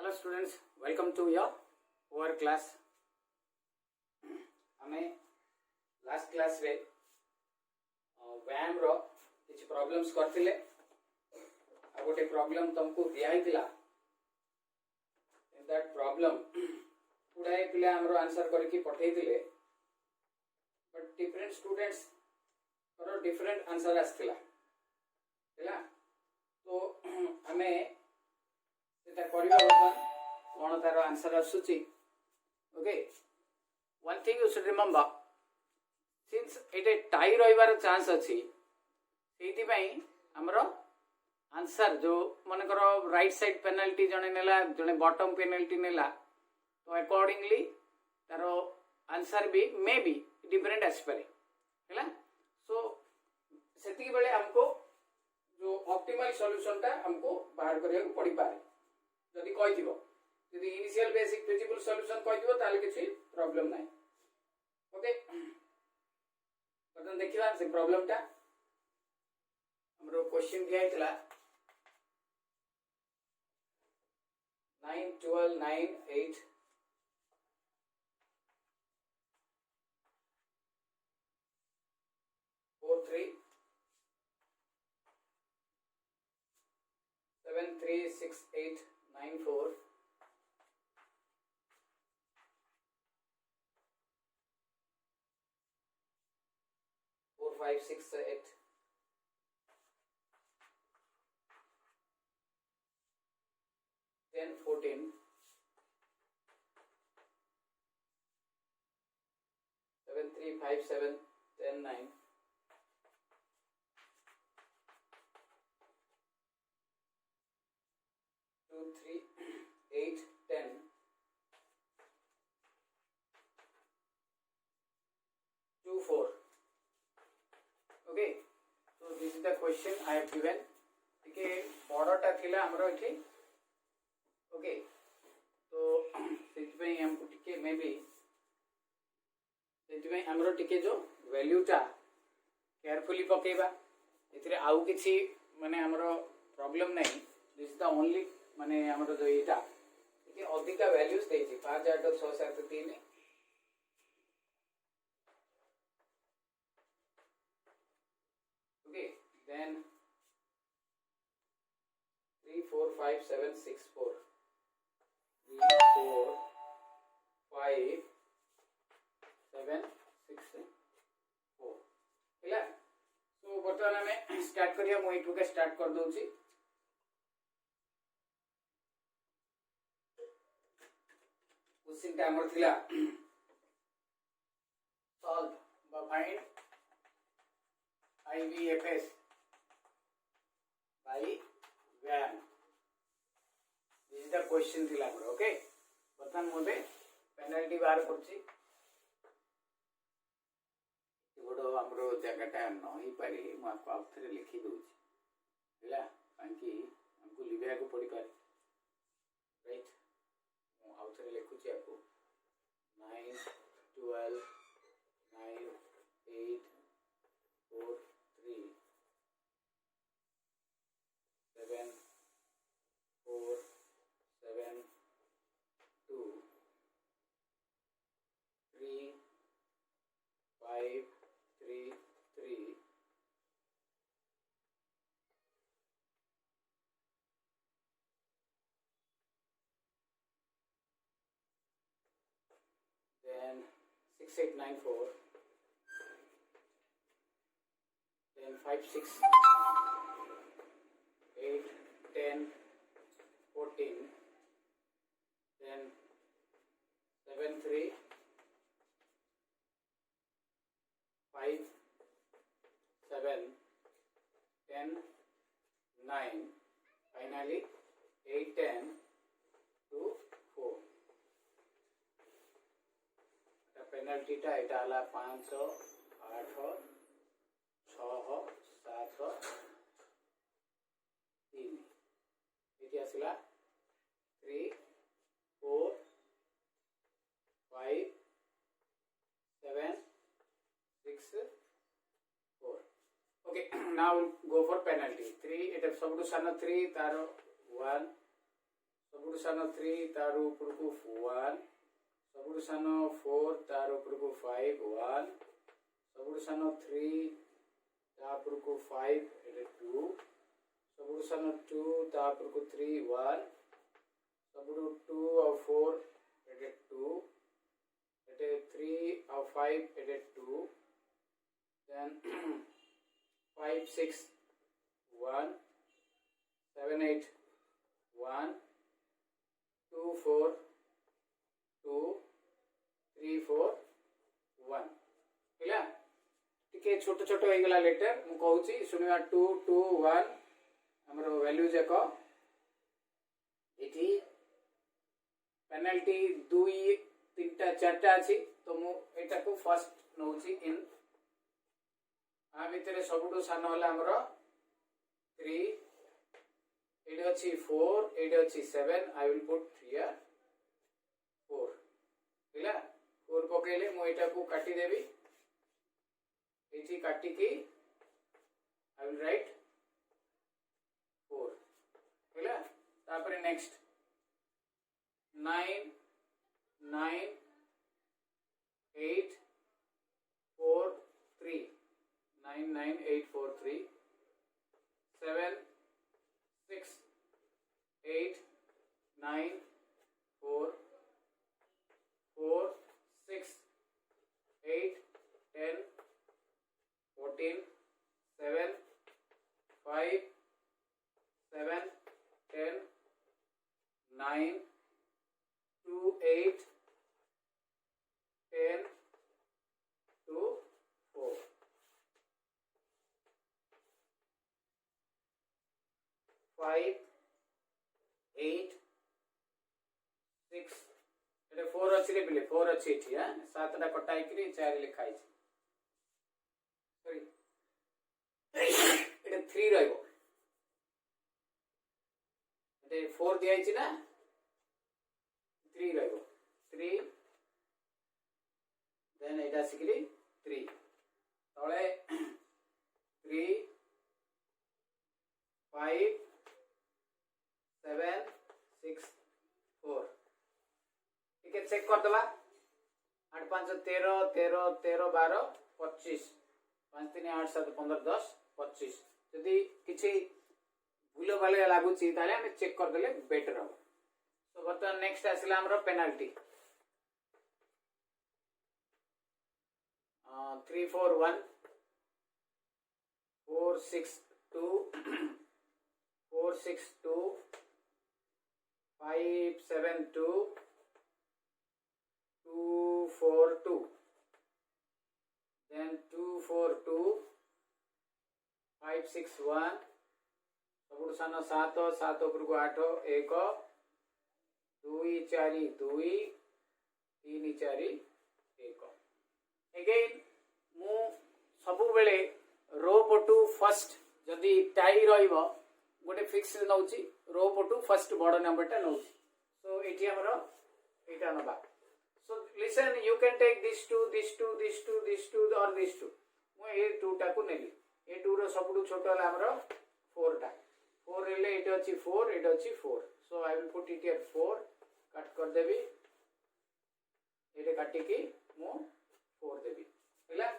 Hello students, welcome to your our class. हमें last class रे व्यायाम रो किछ प्रॉब्लम्स करथिले आ गोटे प्रॉब्लम तुमको दिया हितला इन दैट प्रॉब्लम गुडाए पिला हमरो आंसर करके पठेई दिले बट डिफरेंट स्टूडेंट्स करो डिफरेंट आंसर आस्थिला हैला तो हमें सेटा करबा बर्तमान कोन तार आंसर आसुची okay one thing you should remember since एटे टाई रहिबार चांस अछि सेति पई हमरो आंसर जो मन करो राइट साइड पेनल्टी जने नेला जने बॉटम पेनल्टी नेला तो अकॉर्डिंगली तारो आंसर भी मे बी डिफरेंट आसपारे हैला सो सेति बेले हमको जो ऑप्टिमल सॉल्यूशन टा हमको बाहर करिया पड़ी पारे जदि कहि दिबो यदि इनिशियल बेसिक फिजिबल सॉल्यूशन कहि दिबो ताले किछि प्रॉब्लम नाही ओके बटन देखिबा से प्रॉब्लम टा हमरो क्वेश्चन दिया हितला 9 12 9 8 4 3 7 3 6 8 9 4 4 5 6 8 10 14 7 3 5 7 10 9 2 3 8 10 2 4 okay so this is the question I have given ठीक है बॉर्डर टा थिला हमरो एठी ओके तो सेति पे हमको टिके मे बी सेति पे हमरो टिके जो वैल्यू टा केयरफुली पकेबा एथिरे आउ किछि माने हमरो प्रॉब्लम नहीं दिस इज द ओनली माने हमरो जो एटा ठीक है अधिक वैल्यूज देछि 5 8 6 7 3 okay then 3 4 5 7 6 4 3 4 5 7 6 4 हैला सो बर्तमान हमें स्टार्ट करिया मो इठू के स्टार्ट कर दोछि क्वेश्चन टा हमर थिला सॉल्व ब फाइंड IVFS by व्यायाम दिस इज द क्वेश्चन थिला हमर ओके बर्तमान मोबे पेनल्टी बाहर करछि गोडो हमरो जगटा नही पारे म आपको आउथरे लिखि दोछि हैला कांकी हमको लिबया को पड़ी पारे राइट म आउथरे लिखुछि आपको 9 12 9 8 4 3 7 4 7 2 3 5 3 3 then 6 8 9 4 then 5 6 8 10 14 then 7 3 5 7 10 9 finally 8 10 2 4 penalty टा एटा हला 5 8 6 7 3 eighty आसिला 3 4 5 7 6 4 okay now go for penalty 3 एटा सबटु सान 3 तारो 1 सबटु सबुठु सान 3 तार ऊपर को 1 सबुठु सान 4 तार ऊपर को 5 1 सबुठु सान 3 तार ऊपर को 5 2 सबुठु सान 2 तार ऊपर को 3 1 सबुठु 2 और 4 2 3 और 5 2 then 5 6 1 7 8 1 2 4 2 3 4 1 ହେଲା टिके छोट छोट हो गला लेटर मु कहूची सुनिवा 2 2 1 हमर वैल्यू जाको एठी पेनल्टी 2 3 टा 4 टा अछि तो मु एटा को फर्स्ट नउची इन आ भितरे सबुठु सान होला हमर 3 एट अच्छी 4 एट अच्छी 7 आई विल पुट हियर 4 हैला 4 पकेले मु एटा को काटी देबी एठी काटी की आई विल राइट 4 हैला तापर नेक्स्ट 9 9 8 4 3 9 9 8 4 3 7 6 8 9 4 4 6 8 10 14 7 5 7 10 9 2 8 10 2 4 5 8 6 एटा 4 अछि रे बिले 4 अछि एठी हां 7 टा कटाई करी 4 लिखाई छै सॉरी एटा 3 रहइबो एटा 4 दियाई छै ना 3 रहइबो 3 देन एटा सिकरी 3 तळे 3 5 7 6 4 ठीक है चेक कर दबा 8 5 13 13 13 12 25 5 3 8 7 15 10 25 यदि किछि भूल भाले लागुची ताले हम चेक कर देले बेटर हो तो बर्तमान नेक्स्ट आसिला हमरो पेनल्टी 3 4 1 4 6 2 4 6 2 5 7 2 2 4 2 then 2 4 2 5 6 1 सबुठ सान 7 7 ऊपर को 8 1 2 4 2 3 4 1 अगेन मु सबु बेले रो पटू फर्स्ट जदी टाई रहइबो गोटे फिक्स नउची रो पटू फर्स्ट बड़ नंबरटा नउची सो एठी हमरो एटा नबा so listen you can take this to this to this to this to और दिस टू मु ए टू टा को नेली ए टू रो सबडू छोटो होला हमरो 4 टा 4 रेले एटा अछि 4 एटा अछि 4 so I will put it here 4 cut कर देबी एटे काटी की मु 4 देबी हैला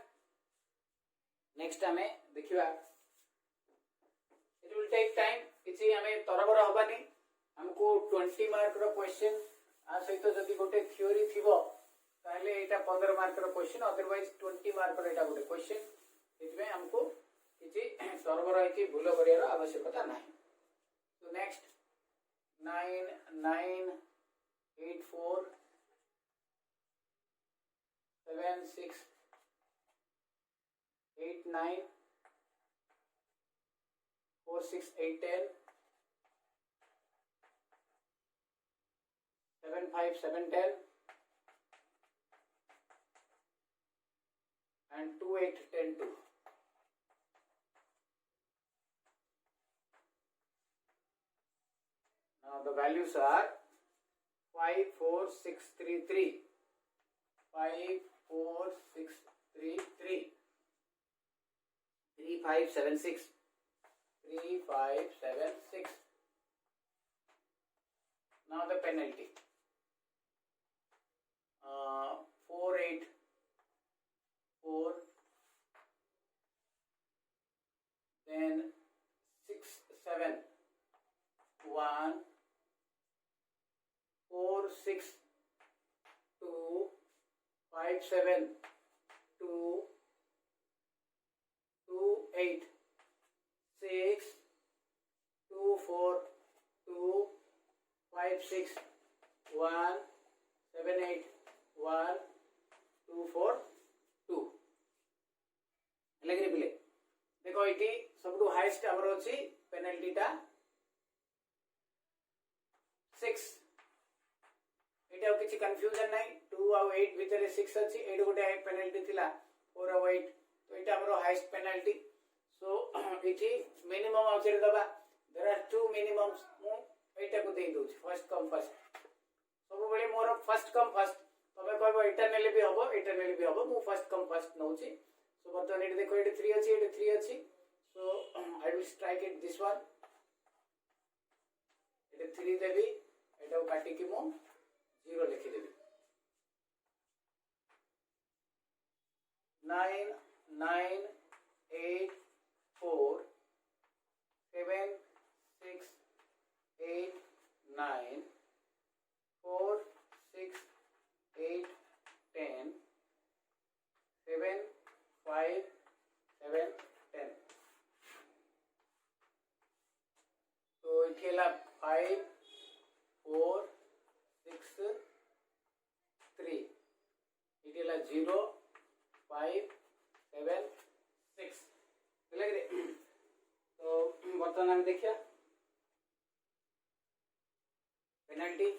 नेक्स्ट हमें देखिबा it will take time किछि हमें तरबर हबानी हमको 20 मार्क रो क्वेश्चन आ सहित जदि गोटे थ्योरी थिबो ताले एटा 15 मार्क रो क्वेश्चन अदरवाइज 20 मार्क रो एटा गोटे क्वेश्चन इतमे हमको किछि तरबर है कि भूल करियार आवश्यकता नाही तो next 9 9 8 4 7 6 8 9 4 6 8 10 7 5 7 10 and 2 8 10 2 now the values are 5 4 6 3 3 5 4 6 3 3 3 5 7 6 3 5 7 6 Now the penalty. 4, 8, 4, then 6, 7, 1, 4, 6, 2, 5, 7, 2, 2, 8, 6, 2, 4, 2, 5, 6, 1, 7, 8, 1, 2, 4, 2 लगे पिले देखो ये सब हाइस्ट आमर अच्छी पेनाल्टी टा 6 ये किसी कंफ्यूजन नहीं 2 आउ 8 भितर 6 अच्छी 8 गोटे पेनाल्टी थिला 4 आउ 8 तो ये आमर हाइस्ट पेनाल्टी सो ये मिनिमम आउट दबा देयर आर टू मिनिमम्स मु एटा को दे दूची फर्स्ट कम फर्स्ट सब बेले मोर फर्स्ट कम फर्स्ट तबे कहबो एटा नेले भी हबो एटा नेले भी हबो मु फर्स्ट कम फर्स्ट नउची सो बर्तमान ये देखो ये 3 अच्छी ये 3 अच्छी so I will strike it this one ये 3 देबी एटा काटी कि मु 0 लिखि देबी 9 9 8 4 7 6 8 9 4 6 8 10 7 5 7 10 तो इकेला 5 4 6 3 इकेला 0 5 7 6 लगे तो बर्तमान हम देखिए penalty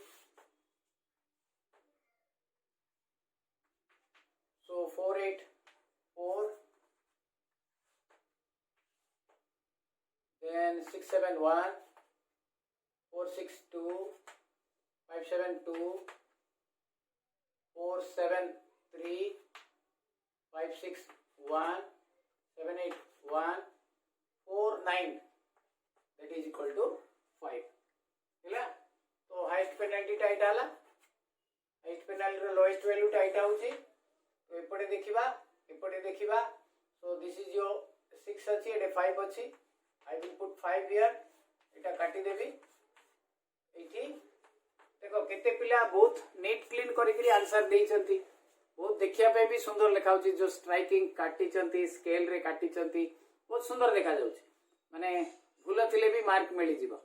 so 4 8 4 then 6 7 1 4 6 2 5 7 2 4 7 3 5 6 1 7 8 1 4 9 that is equal to 5 ହେଲା तो हाईएस्ट पेनाल्टी टा इटा हला हाईएस्ट पेनाल्टी रो लोएस्ट वैल्यू टा इटा होची तो एपटे देखिबा सो दिस इज योर 6 अछि एटे 5 अछि आई विल पुट 5 हियर एटा काटी देबी एठी देखो केते पिला बहुत नीट क्लीन करी करी आंसर देइचंती बहुत देखिया पे भी सुंदर लिखाउची जो स्ट्राइकिंग काटिचंती स्केल रे काटिचंती बहुत सुंदर देखा जाउची माने भूल थिले भी मार्क मिली जिवो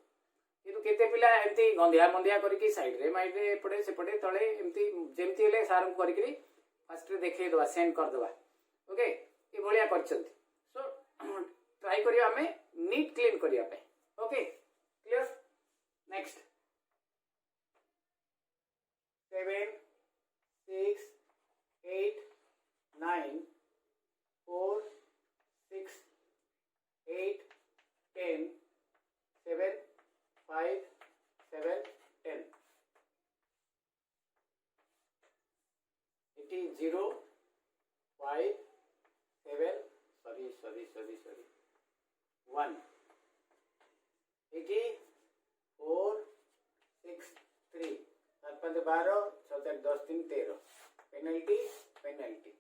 किंतु केते पिला एमती गंधिया मंदिया करिकी साइड रे माइड रे एपटे सेपटे तळे एमती जेमती हेले सार को करिकरी फर्स्ट रे देखै दवा सेंड कर दवा ओके ये भलिया करचंती सो ट्राई करियो हमें नीट क्लीन करिया पे okay clear next 7 6 8 9 4 6 8 10 7 5 7 10 it is 0 5 7 sorry 1 it is 4 6 3 7 5 12 7 10 3 13 penalty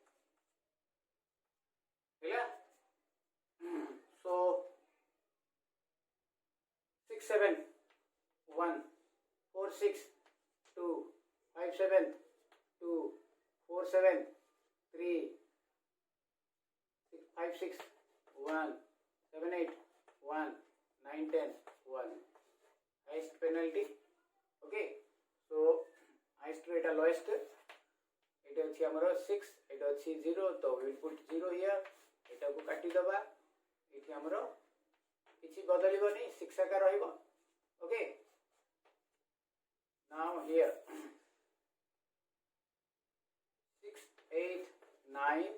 ହେଲା so 6 7 1 4 6 2 5 7 2 4 7 3 5 6 1 7 8 1 9 10 1 highest penalty okay so highest rate lowest एटा अछि हमरो 6 एटा अछि 0 तो वी विल पुट 0 हियर एटा को काटी दबा एठी हमरो किछि बदलिबोनी 6 आका रहइबो ओके नाउ हियर 6 8 9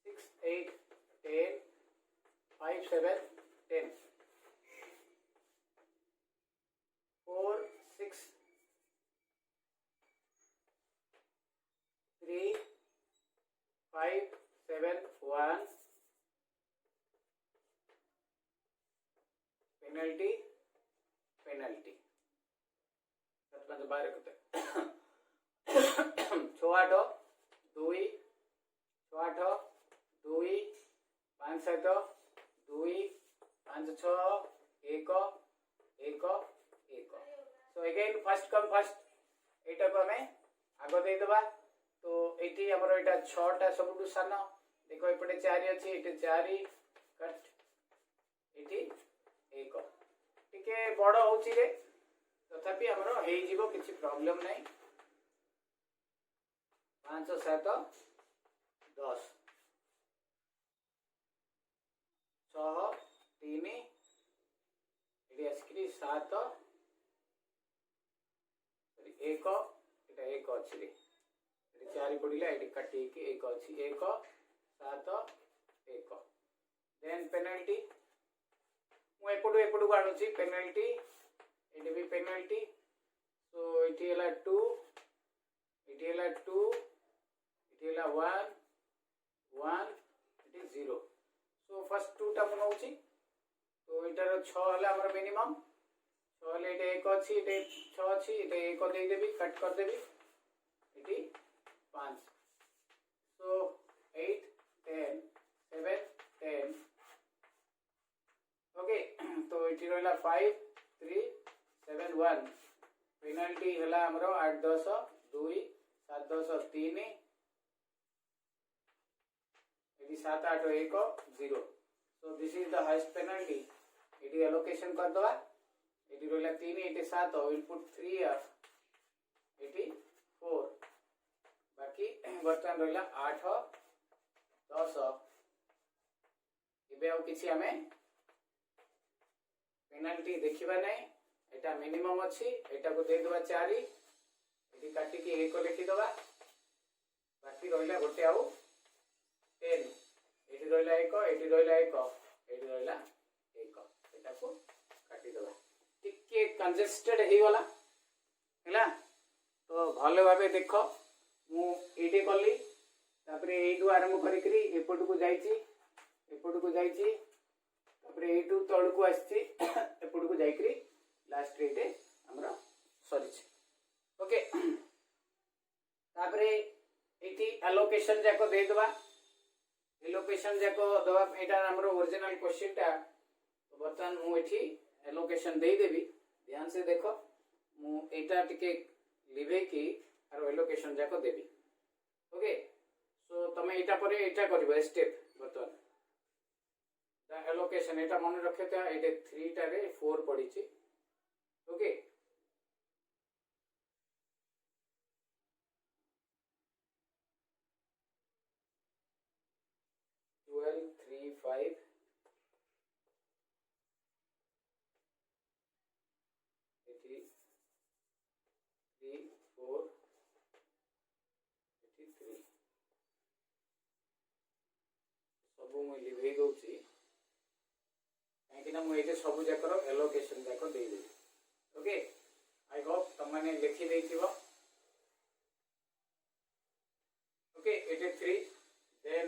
6 8 10 5 7 10 4 6 3 5 7 1 penalty बाहर करते 6 8 2 6 8 2 5 7 2 5 6 1 1 1 so again first come first एटा को हमें आगो दे दबा तो एठी हमर एटा 6 टा सबटु सान देखो एपटे 4 अछि एटे 4 कट एठी 1 टिके बड़ होची रे तथापि हमर हेई जीवो किछि प्रॉब्लम नै 5 7 10 6 3 एटी आसकरी 7 1 एटा 1 अछि रे एटी 4 पडिला एटी काटी के 1 अछि 1 7 1 देन पेनल्टी मु एपडू आनुची पेनल्टी एटी भी पेनल्टी सो एटी हला 2 एटी हला 2 एटी हला 1 1 एटी 0 सो फर्स्ट 2 टा मु नउची तो एटार 6 हला हमर मिनिमम 6 हले एटे 1 अछि एटे 6 अछि एटे 1 देई देबी कट कर देबी एटी 5 सो 8 10 7 10 ओके तो एटी रहला 5 3 7 1 पेनल्टी हला हमरो 8 10 2 7 10 3 eighty 7 8 1 0 so this is the highest penalty eighty allocation कर दवा एटी रहला 3 eighty 7 will put 3 here eighty 4 बाकी बर्तन रहला 8 10 इबे आ किछि हमें पेनल्टी देखिबा नै एटा मिनिमम अछि एटा को दे दवा 4 एटी काटी के 1 लिखि दवा बाकी रहला गोटे आउ 10 एटी रहला 1 एटी रहला 1 एटी रहला 1 एटा को काटी दवा टिके कंजेस्टेड हे वाला हैला तो भले भाबे देखो मु एटी करली तापरे एटू आरंभ करी करी एपट को जाईची तापरे एटू तळ को आछि एपट को जाई करी लास्ट रेटे हमरा सॉरी ओके तापरे एटी एलोकेशन जाको दे दवा एलोकेशन जाको दवा एटा हमरो ओरिजिनल क्वेश्चन टा तो बर्तन मु एठी एलोकेशन दे देबी ध्यान से देखो मु एटा टिके लिभे की आरो एलोकेशन जाको देबी ओके सो तमे एटा परे एटा करबो स्टेप बर्तन द एलोकेशन एटा मन रखता एटे 3 टा रे 4 पड़ी छि ओके ट्वेल्व 3 5 एटी 3 4 83 सबु मु लिभे दोची काहेकि मु एटे सबु जाकर एलोकेशन जाकर दे देबी ओके आई होप तमने लिखि देथिबो ओके एटे 3 देन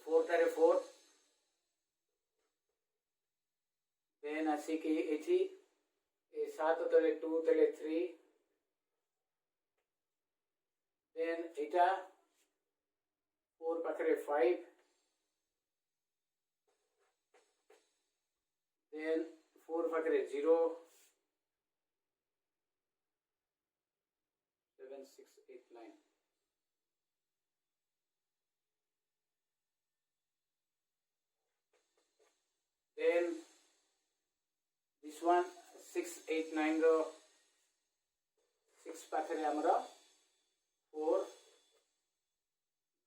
4 टारे 4 देन आसी की एठी ए 7 तले 2 तले 3 देन एटा 4 पाखरे 5 then 4 पाखरे 0 7 6 8 9 then this one 6 8 9 रो 6 पाखरे हमरा 4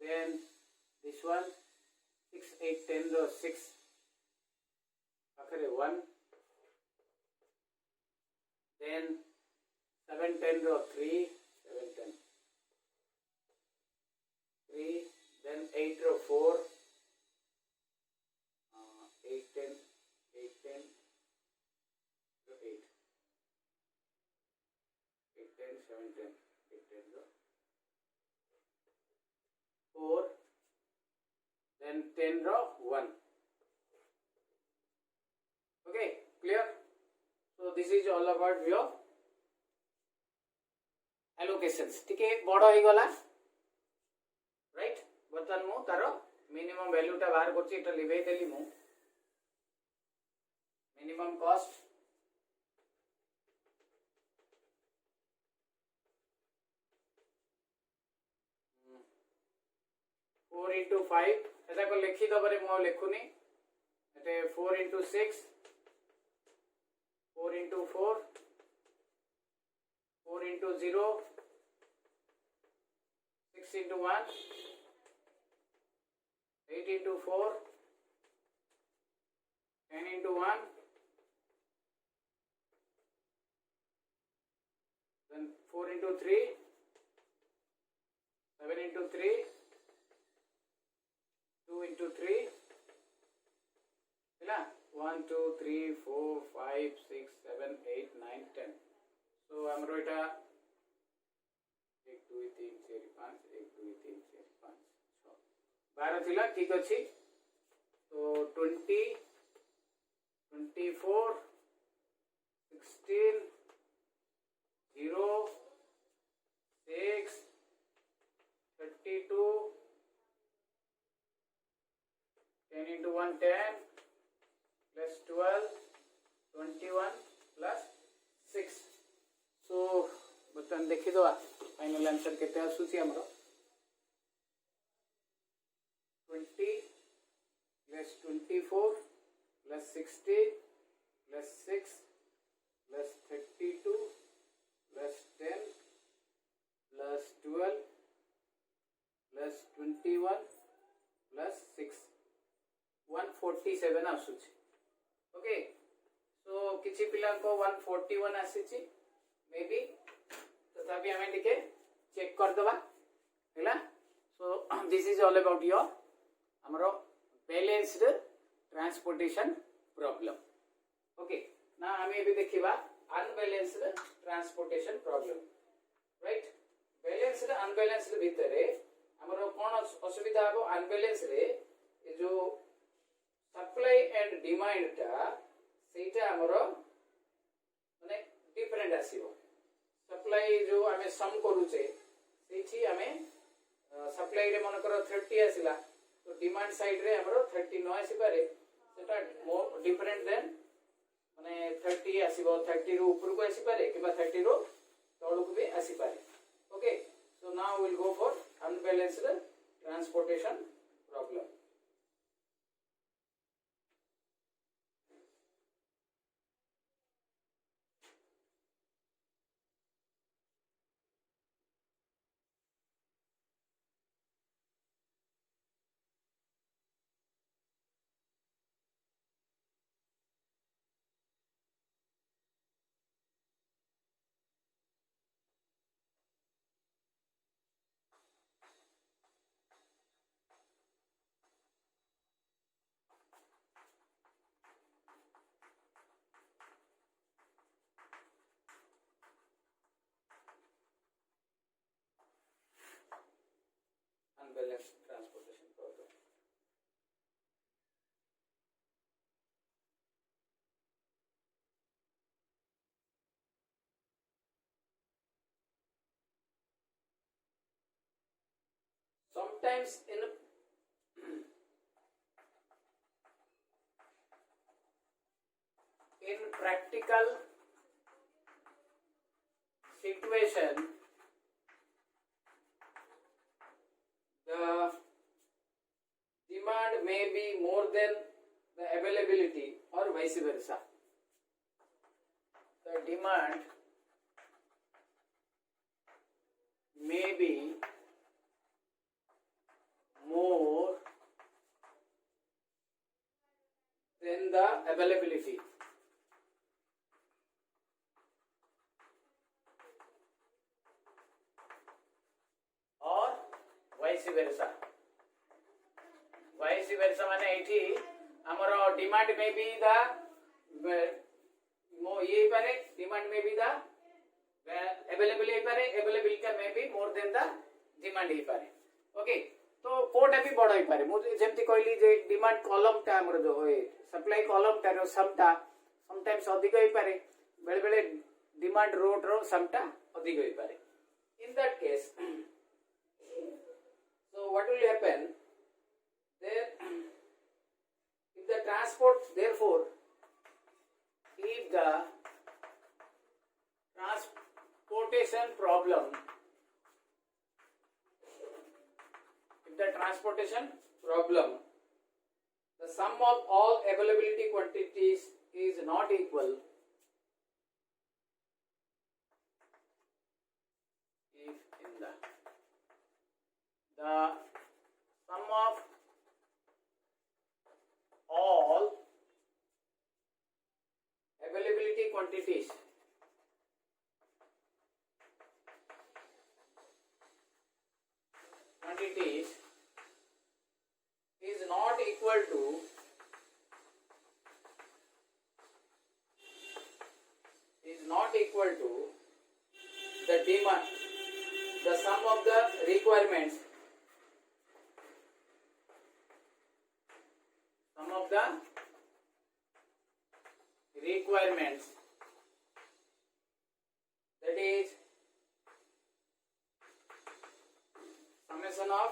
then this one 6 8 10 रो 6 पाखरे 1 then 7 10 row 3 7 10 3 then 8 row 4 8 10 8 10 row 8 8 10 7 10 8 10 row 4 then 10 row 1 okay clear so this is all about your allocations टिके बड़ हो गला राइट बर्तमान मु तार मिनिमम वैल्यूटा बाहर करछि एटा लिखै देली मु minimum cost four into five ऐसा को लिखी दबरे मु लिखुनी एटे 4 into 6 4 into 4 4 into 0 6 into 1 8 into 4 10 into 1 then 4 into 3 7 into 3 2 into 3 है ना 1 2 3 4 5 6 7 8 9 10 so हमरो एटा 1 2 3 4 5 1 2 3 4 5 6 12 थिला ठीक अछि तो 20 24 16 0 6 32 10 into 1 10 plus 12 21 plus 6 so बर्तमान देखि दवा फाइनल आंसर केते आसुची हमरो 20 plus 24 plus 60 plus 6 plus 32 plus 10 plus 12 plus 21 plus 6 147 आसुची ओके सो किछि पिला को 141 आसीची मे बी तथापि हमें टिके चेक कर दबा हैला so this is all about your हमरो बैलेंस्ड ट्रांसपोर्टेशन प्रॉब्लम ओके ना हमें भी देखिबा unbalanced transportation problem right balanced unbalanced भितरे हमरो कोन असुविधा हो अनबैलेंस रे ए जो सप्लाई एंड डिमांड टा सेटा हमरो माने डिफरेंट आसीबो सप्लाई जो हमें सम करूचे सेठी हमें सप्लाई रे मन करो 30 आसिला तो डिमांड साइड रे हमरो 30 न आसी पारे सेटा मोर डिफरेंट देन माने 30 आसीबो 30 रो ऊपर को आसी पारे किबा 30 रो तळु को भी आसी पारे okay so now we will go for unbalanced transportation problem unbalanced transportation problem sometimes in practical situation the demand may be more than the availability or vice versa the demand may be more than the availability or vice versa माने एठी हमरो demand में भी the मो ये पारे demand में भी द अवेलेबल हे पारे अवेलेबिलिटी में भी मोर देन द डिमांड हे पारे ओके तो कोटा भी बड़ हे पारे मु जेमति कहली जे डिमांड कॉलम ता हमरो जो होय सप्लाई कॉलम ता रो समटा समटाइम्स अधिक हे पारे बेले बेले डिमांड रोड रो समटा अधिक हे पारे इन that case, so what will happen there? If the transport, therefore, if the transportation problem, the sum of all availability quantities is not equal, if in the sum of all availability quantities is not equal to the demand, the sum of the requirements, that is summation of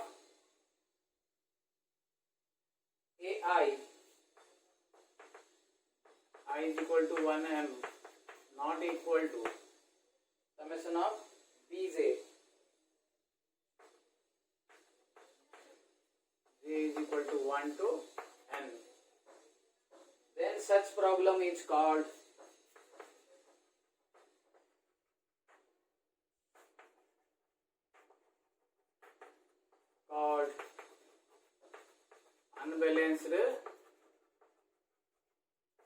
AI is equal to 1m not equal to summation of Bj J is equal to 1 to n. Then such problem is called unbalanced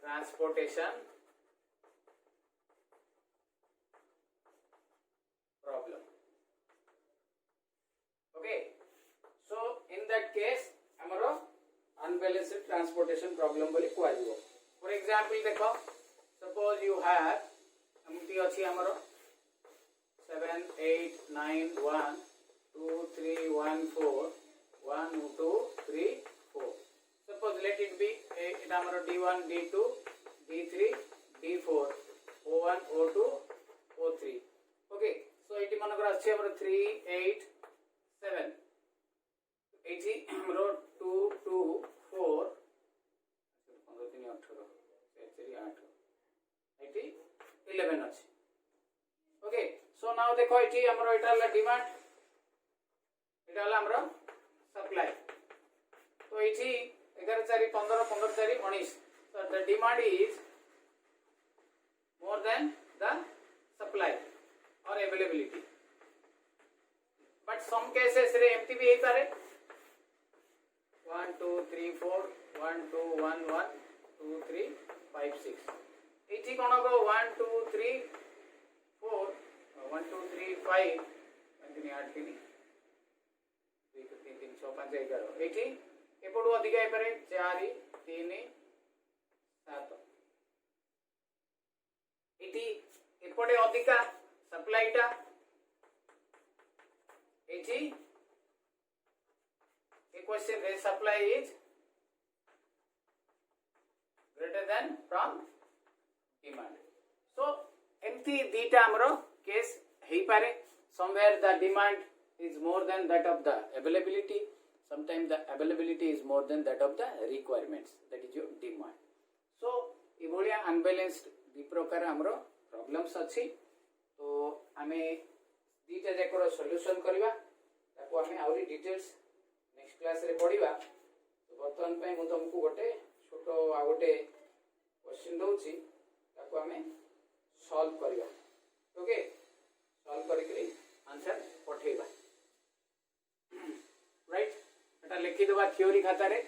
transportation problem. Okay, so in that case amaro unbalanced transportation problem boli kuajibo. For example dekho, suppose you have amti achi amaro 7 8 9 1 2 3 1 4 1 2 3 4. Suppose let it be it amaro D1 D2 D3 D4 O1 O2 O3. Okay, so iti manakar achi amaro 3 8 7 iti amaro 2 2 4 15 3 18 8 iti 11 achi. Okay, so now dekho iti amaro eta la demand, eta la amaro supply. So iti 11 4 15 15 4 19. So the demand is more than the supply or availability. But some cases re empty bhi hei pare 1 2 3 4 1 2 1 1 2 3 5 6. iti kono go 1 2 3 4 1 2 3 5 3 8 3 3 3 6 5 11 iti epodu adhika hai pare 4 3 7 iti epode adhika supply ta iti a question where supply is greater than from demand. So empty dita amaro case hei pare, somewhere the demand is more than that of the availability, sometimes the availability is more than that of the requirements, that is your demand. So evolia unbalanced di प्रकार हमरो problems अछि, तो आमे दीटा जाकर solution करबा, ताको आमे आउरी डिटेल्स नेक्स्ट क्लास रे पढिबा. तो वर्तमान पय मु तुमको गोटे छोटो आ गोटे क्वेश्चन दउची, ताको आमे सॉल्व करबा. ओके, सॉल्व करिकरी आंसर पठेबा. राइट, एटा लिखि देबा थ्योरी खाता रे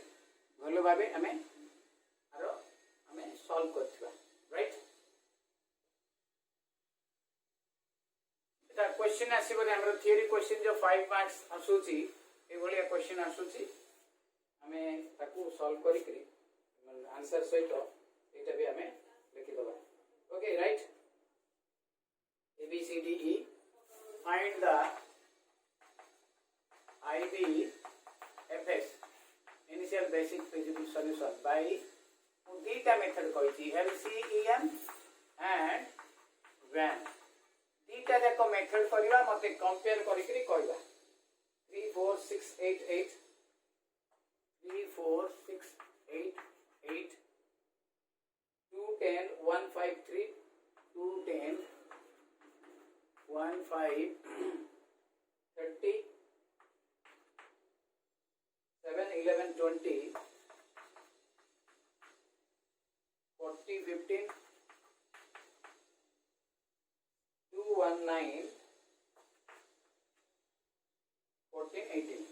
भलो भाबे आमे आरो आमे सॉल्व करथिबा. राइट, एटा क्वेश्चन आसीबो रे हमरो थ्योरी क्वेश्चन जो 5 मार्क्स आसुची, ए भलिया क्वेश्चन आसुची, आमे ताकू सॉल्व करिकरी आंसर सहित एटा भी आमे लिखि देबा. Okay, right, A B C D E, find the IBFS initial basic feasible solution by dita method कहिछि LCEM and WAN. तीनटा जाक मेथड करवा मते कंपेयर करिकरी कहवा 3 4 6 8 8 3 4 6 8 8 2 10 1 5 3 2 10 1 5 30 7 11 20 40 15 219 14 18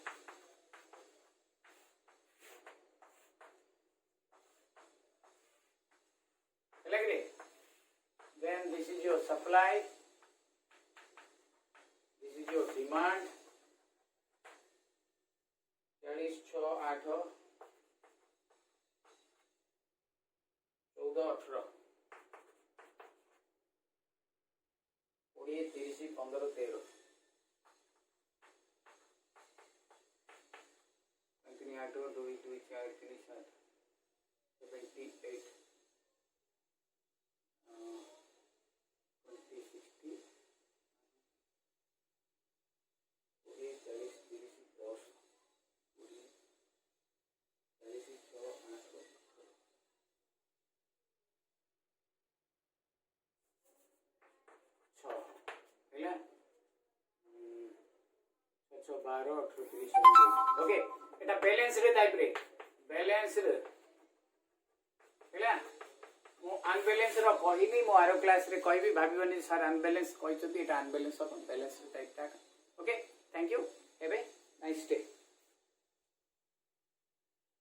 then this is your supply, this is your demand 40 6 8 14 18 20 30 15 13 8 2 2 4 3 7 78 20 60 20 40 30 10 20 40 6 8 ହେଲା 6 12 18 30 okay एटा balance रे type रे balance रे ହେଲା मु अनबैलेंस रो कहिनी मो आरो क्लास रे कहबी भाबिबनी सर अनबैलेंस कहचती एटा अनबैलेंस हो बैलेंस रे टाइप ता okay thank you have a nice day.